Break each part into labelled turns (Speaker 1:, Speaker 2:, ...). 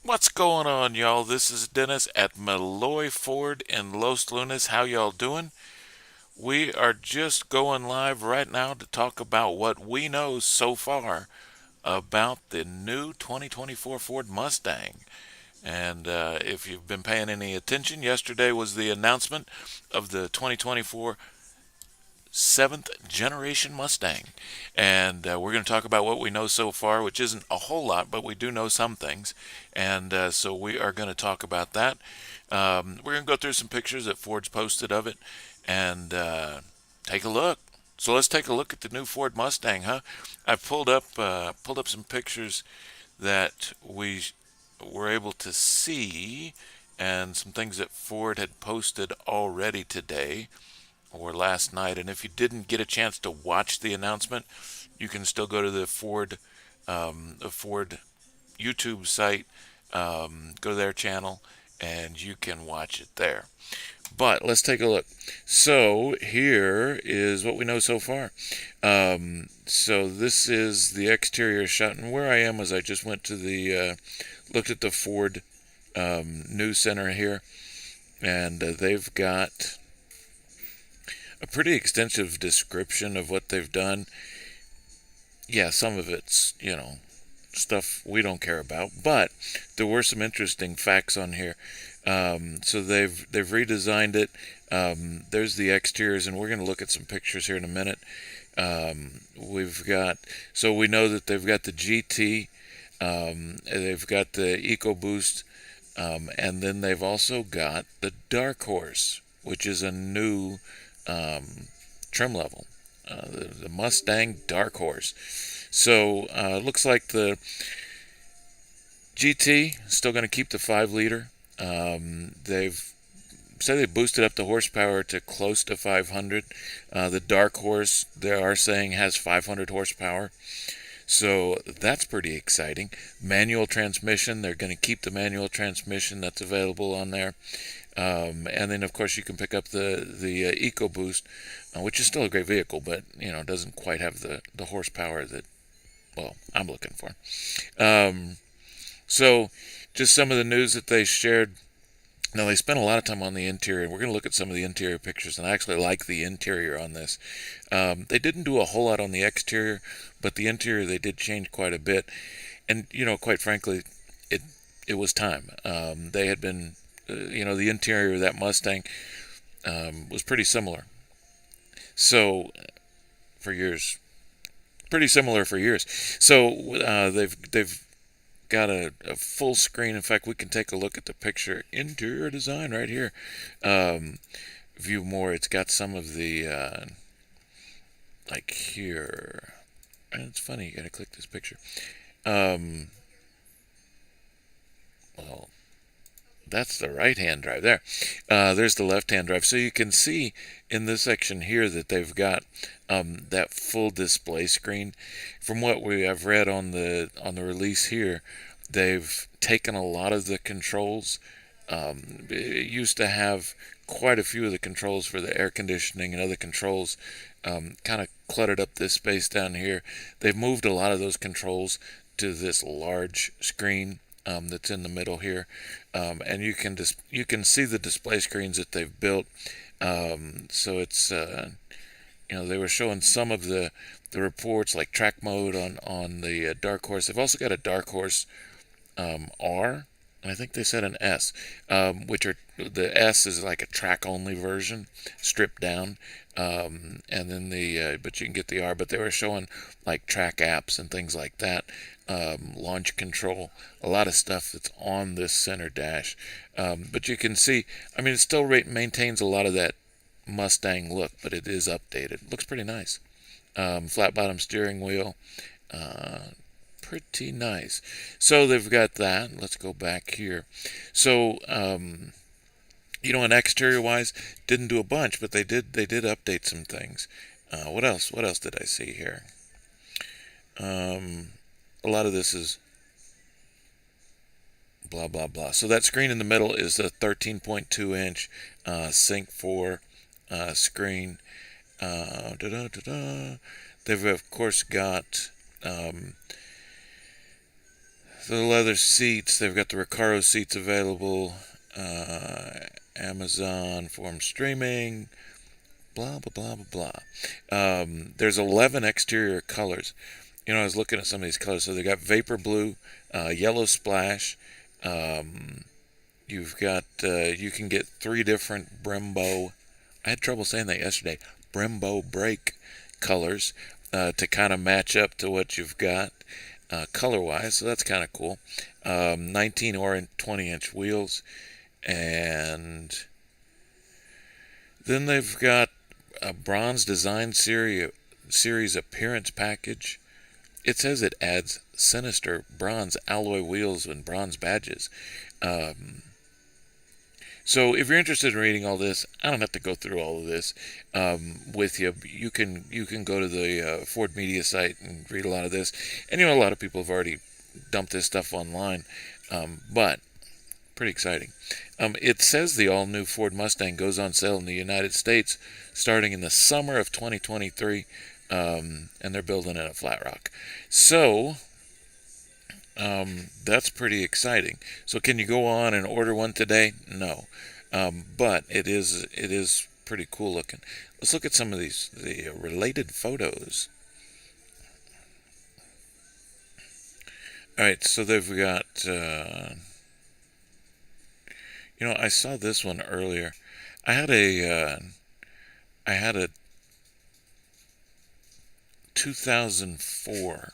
Speaker 1: What's going on, y'all? This is Dennis at Malloy Ford in Los Lunas. How y'all doing? We are just going live right now to talk about what we know so far about the new 2024 Ford Mustang. And if you've been paying any attention, yesterday was the announcement of the 2024 seventh generation Mustang. And we're going to talk about what we know so far, which isn't a whole lot, but we do know some things. And so we are going to talk about that. We're going to go through some pictures that Ford's posted of it and take a look. So let's take a look at the new Ford Mustang, huh? I pulled up some pictures that we were able to see, and some things that Ford had posted already today or last night. And if you didn't get a chance to watch the announcement, you can still go to the Ford YouTube site, go to their channel, and you can watch it there. But let's take a look. So here is what we know so far. So this is the exterior shot, and where I am is I just went to looked at the Ford News Center here, and they've got a pretty extensive description of what they've done. Yeah, some of it's, stuff we don't care about, but there were some interesting facts on here. So they've redesigned it. There's the exteriors, and we're going to look at some pictures here in a minute. We've got so we know that they've got the GT, they've got the EcoBoost, and then they've also got the Dark Horse, which is a new trim level, the Mustang Dark Horse. So looks like the GT still going to keep the 5 liter. They've said they boosted up the horsepower to close to 500. The Dark Horse, they are saying, has 500 horsepower. So that's pretty exciting. Manual transmission, they're going to keep the manual transmission that's available on there. And then, of course, you can pick up the EcoBoost, which is still a great vehicle, but doesn't quite have the horsepower that, well, I'm looking for. So, just some of the news that they shared. Now, they spent a lot of time on the interior, and we're going to look at some of the interior pictures, and I actually like the interior on this. They didn't do a whole lot on the exterior, but the interior they did change quite a bit. And, quite frankly, it was time. They had been, the interior of that Mustang was pretty similar. So, for years, pretty similar for years. So they've got a full screen. In fact, we can take a look at the picture interior design right here. View more. It's got some of the like here. And it's funny. You got to click this picture. Well, that's the right-hand drive there. There's the left-hand drive. So you can see in this section here that they've got that full display screen. From what we have read on the release here, they've taken a lot of the controls. It used to have quite a few of the controls for the air conditioning and other controls kind of cluttered up this space down here. They've moved a lot of those controls to this large screen that's in the middle here, and you can see the display screens that they've built. So it's they were showing some of the reports, like track mode on the Dark Horse. They've also got a Dark Horse R, and I think they said an S, which are the S is like a track only version, stripped down, and then but you can get the R. But they were showing like track apps and things like that, launch control, a lot of stuff that's on this center dash. But you can see, I mean, it still maintains a lot of that Mustang look, but it is updated. Looks pretty nice. Flat bottom steering wheel. Pretty nice. So they've got that. Let's go back here. So, and exterior wise, didn't do a bunch, but they did update some things. What else? What else did I see here? A lot of this is blah blah blah. So that screen in the middle is a 13.2-inch Sync 4 screen. They've of course got The leather seats, they've got the Recaro seats available. Amazon form streaming. Blah blah blah blah blah. There's 11 exterior colors. I was looking at some of these colors. So they got vapor blue, yellow splash. Um, you've got you can get 3 different Brembo. I had trouble saying that yesterday. Brembo brake colors to kind of match up to what you've got color wise. So that's kind of cool. 19 or 20-inch wheels, and then they've got a bronze design series appearance package. It says it adds sinister bronze alloy wheels and bronze badges. Um, so if you're interested in reading all this, I don't have to go through all of this with you. You can go to the Ford Media site and read a lot of this. And a lot of people have already dumped this stuff online, but pretty exciting. It says the all-new Ford Mustang goes on sale in the United States starting in the summer of 2023, and they're building it at Flat Rock. So that's pretty exciting. So can you go on and order one today? No, but it is pretty cool looking. Let's look at some of the related photos. All right, so they've got. I saw this one earlier. I had a 2004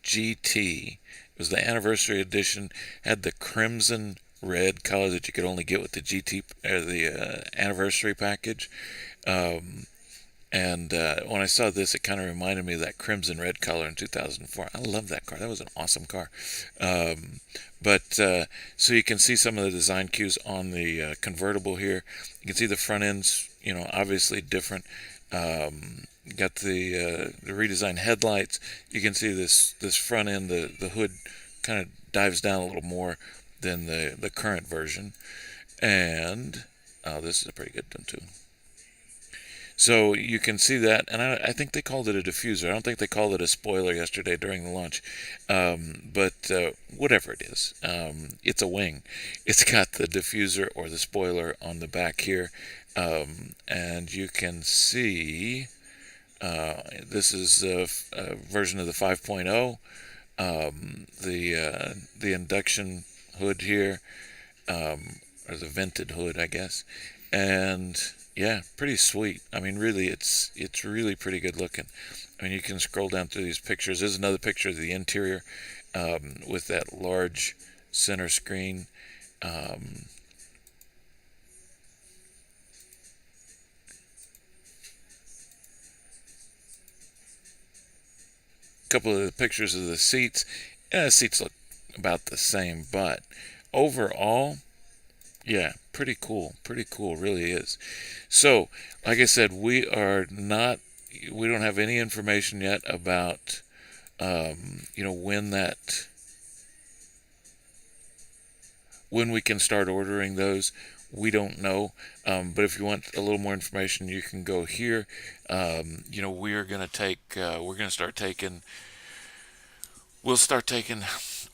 Speaker 1: GT. It was the anniversary edition. Had the crimson red color that you could only get with the GT or the anniversary package. And when I saw this, it kind of reminded me of that crimson red color in 2004. I love that car. That was an awesome car. But so you can see some of the design cues on the convertible here. You can see the front ends, obviously different. Got the redesigned headlights. You can see this front end, the hood kind of dives down a little more than the current version. And this is a pretty good one too. So you can see that, and I think they called it a diffuser. I don't think they called it a spoiler yesterday during the launch. But whatever it is, it's a wing. It's got the diffuser or the spoiler on the back here. And you can see this is a version of the 5.0. The induction hood here, or the vented hood, I guess. And yeah, pretty sweet. I mean, really, it's really pretty good looking. I mean, you can scroll down through these pictures. There's another picture of the interior with that large center screen. Couple of the pictures of the seats. Yeah, the seats look about the same, but overall, yeah, pretty cool. Pretty cool, really is. So, like I said, we don't have any information yet about, when we can start ordering those. We don't know. But if you want a little more information, you can go here. We're going to start taking. We'll start taking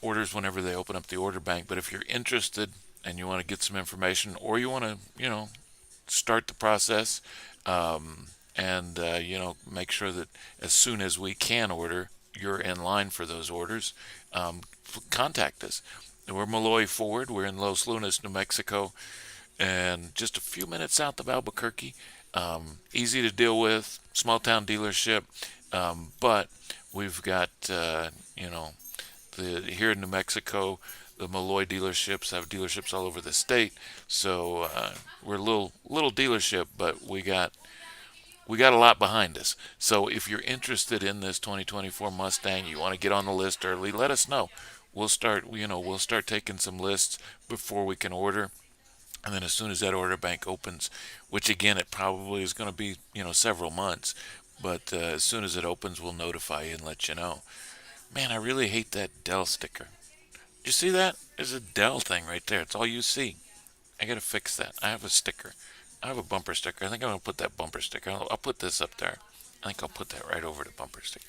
Speaker 1: orders whenever they open up the order bank. But if you're interested and you want to get some information, or you want to, start the process, and make sure that as soon as we can order, you're in line for those orders, contact us. We're Malloy Ford. We're in Los Lunas, New Mexico, and just a few minutes south of Albuquerque. Easy to deal with, small town dealership, but we've got here in New Mexico, the Malloy dealerships have dealerships all over the state. So we're a little dealership, but we got a lot behind us. So if you're interested in this 2024 Mustang, you want to get on the list early, let us know. We'll start taking some lists before we can order. And then as soon as that order bank opens, which again, it probably is going to be, several months, but as soon as it opens, we'll notify you and let you know. Man, I really hate that Dell sticker. You see that? There's a Dell thing right there. It's all you see. I gotta fix that. I have a sticker. I have a bumper sticker. I think I'm gonna put that bumper sticker. I'll put this up there. I think I'll put that right over the bumper sticker,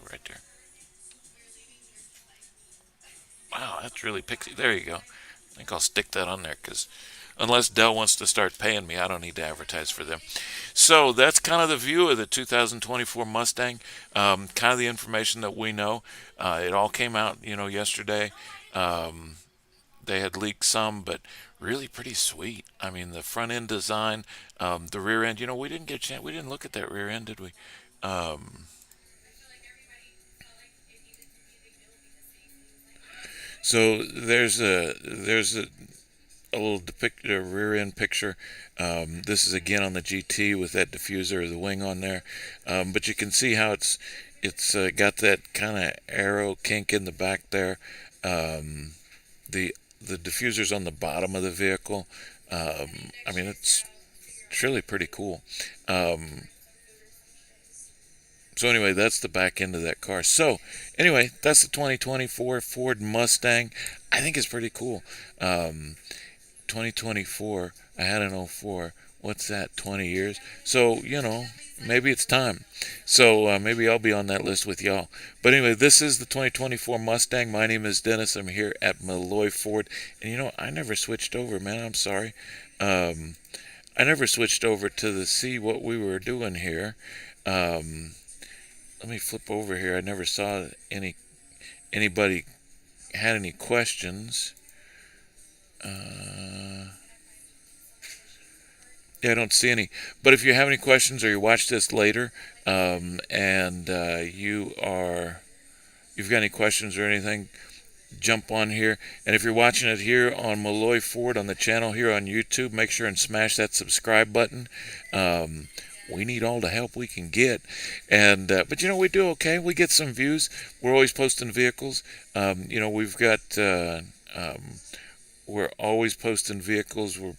Speaker 1: right there. Wow, that's really pixie. There you go. I think I'll stick that on there because unless Dell wants to start paying me, I don't need to advertise for them. So that's kind of the view of the 2024 Mustang. Kind of the information that we know. It all came out, yesterday. Um, they had leaked some, but really pretty sweet. I mean, the front end design, the rear end. We didn't get a chance. We didn't look at that rear end, did we? Um, so there's a little a rear end picture. This is again on the GT with that diffuser of the wing on there, but you can see how it's got that kind of arrow kink in the back there. Um, the the diffuser's on the bottom of the vehicle. I mean, it's really pretty cool. Um, so anyway, that's the back end of that car. So anyway, that's the 2024 Ford Mustang. I think it's pretty cool. Um, 2024. I had an '04. What's that? 20 years. So maybe it's time. So maybe I'll be on that list with y'all. But anyway, this is the 2024 Mustang. My name is Dennis. I'm here at Malloy Ford, and I never switched over, man. I'm sorry. Um, I never switched over to the see what we were doing here. Um, Let me flip over here. I never saw anybody had any questions. Yeah, I don't see any. But if you have any questions or you watch this later, and you've got any questions or anything, jump on here. And if you're watching it here on Malloy Ford on the channel here on YouTube, make sure and smash that subscribe button. We need all the help we can get, and but we do okay. We get some views. We're always posting vehicles. We've got we're always posting vehicles. We're